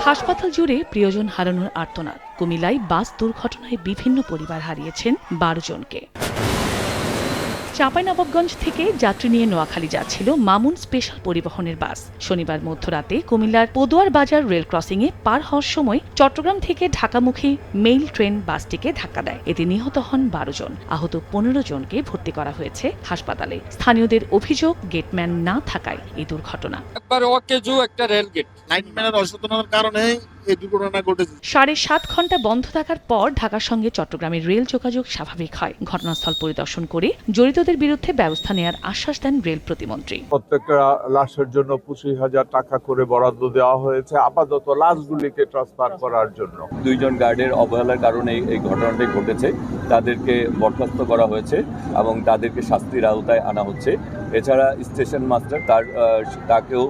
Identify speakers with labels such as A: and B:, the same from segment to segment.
A: হাসপাতাল জুড়ে প্রিয়জন হারানোর আর্তনাদ। কুমিল্লায় বাস দুর্ঘটনায় বিভিন্ন পরিবার হারিয়েছেন 12 জনকে। চাঁপাইনবাবগঞ্জ থেকে যাত্রী নিয়ে নোয়াখালী যাচ্ছিল মামুন স্পেশাল পরিবহনের বাস। শনিবার মধ্যরাতে কুমিল্লার পদুয়ার বাজার রেল ক্রসিংয়ে পার হওয়ার সময় চট্টগ্রাম থেকে ঢাকামুখী মেইল ট্রেন বাসটিকে ধাক্কা দেয়। এতে নিহত হন 12 জন। আহত 15 জনকে ভর্তি করা হয়েছে হাসপাতালে। স্থানীয়দের অভিযোগ, গেটম্যান না থাকায় এই দুর্ঘটনা।
B: একবার অকেজো একটা রেল গেট লাইনম্যানের অসচেতনতার কারণে এই দুর্ঘটনা ঘটেছে।
A: 7.5 ঘন্টা বন্ধ থাকার পর ঢাকার সঙ্গে চট্টগ্রামের রেল যোগাযোগ স্বাভাবিক হয়। ঘটনাস্থল পরিদর্শন করে জড়িতদের বিরুদ্ধে ব্যবস্থা নেওয়ার আশ্বাস দেন রেল প্রতিমন্ত্রী।
C: প্রত্যেকটা লাশের জন্য 25,000 টাকা করে বরাদ্দ দেওয়া হয়েছে আপাতত লাশগুলিকে ট্রান্সফার করার জন্য।
D: 2 জন গার্ডের অবহেলার কারণে এই ঘটনাটি ঘটেছে। তাদেরকে বরখাস্ত করা হয়েছে এবং তাদেরকে শাস্তির আওতায় আনা হচ্ছে। এছাড়া স্টেশন মাস্টার তাকেও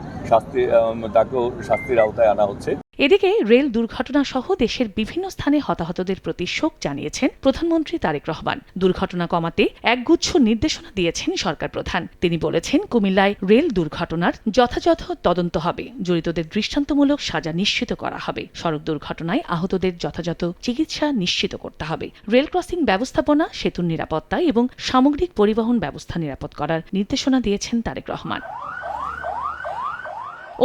D: শাস্তির আওতায় আনা হচ্ছে।
A: এদিকে রেল দুর্ঘটনা সহ দেশের বিভিন্ন স্থানে হতাহতদের প্রতি শোক জানিয়েছেন প্রধানমন্ত্রী তারেক রহমান। দুর্ঘটনা কমাতে একগুচ্ছ নির্দেশনা দিয়েছেন সরকার প্রধান। তিনি বলেছেন, কুমিল্লায় রেল দুর্ঘটনার যথাযথ তদন্ত হবে, জড়িতদের দৃষ্টান্তমূলক সাজা নিশ্চিত করা হবে, সড়ক দুর্ঘটনায় আহতদের যথাযথ চিকিৎসা নিশ্চিত করতে হবে, রেল ক্রসিং ব্যবস্থাপনা, সেতুর নিরাপত্তা এবং সামগ্রিক পরিবহন ব্যবস্থা নিরাপদ করার নির্দেশনা দিয়েছেন তারেক রহমান।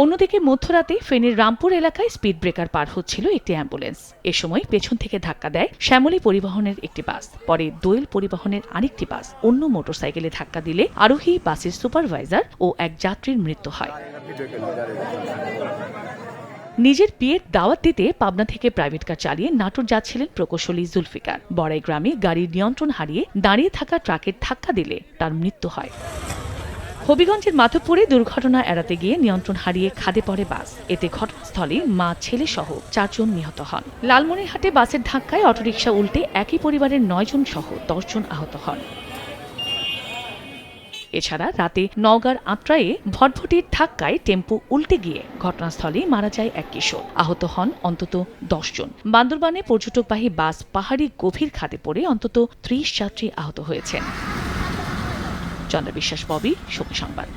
A: অন্যদিকে মধ্যরাতে ফেনীর রামপুর এলাকায় স্পিড ব্রেকার পার হচ্ছিল একটি অ্যাম্বুলেন্স। এ সময় পেছন থেকে ধাক্কা দেয় শ্যামলী পরিবহনের একটি বাস। পরে দোয়েল পরিবহনের আরেকটি বাস অন্য মোটরসাইকেলে ধাক্কা দিলে আরোহী, বাসের সুপারভাইজার ও এক যাত্রীর মৃত্যু হয়। নিজের বিয়ের দাওয়াত দিতে পাবনা থেকে প্রাইভেট কার চালিয়ে নাটোর যাচ্ছিলেন প্রকৌশলী জুলফিকার। বড়াই গ্রামে গাড়ির নিয়ন্ত্রণ হারিয়ে দাঁড়িয়ে থাকা ট্রাকের ধাক্কা দিলে তার মৃত্যু হয়। হবিগঞ্জের মাধবপুরে দুর্ঘটনা এড়াতে গিয়ে নিয়ন্ত্রণ হারিয়ে খাদে পড়ে বাস। এতে ঘটনাস্থলে মা, ছেলে সহ 4 জন নিহত হন। লালমনিরহাটে বাসের ধাক্কায় অটোরিকশা উল্টে একই পরিবারের 9 জন সহ 10 জন আহত হন। এছাড়া রাতে নওগাঁর আত্রায়ে ভটভটির ধাক্কায় টেম্পো উল্টে গিয়ে ঘটনাস্থলে মারা যায় এক কিশোর। আহত হন অন্তত 10 জন। বান্দরবানে পর্যটকবাহী বাস পাহাড়ি গভীর খাদে পড়ে অন্তত 30 যাত্রী আহত হয়েছেন। চন্দ্র বিশ্বাস, ববি, শোক সংবাদ।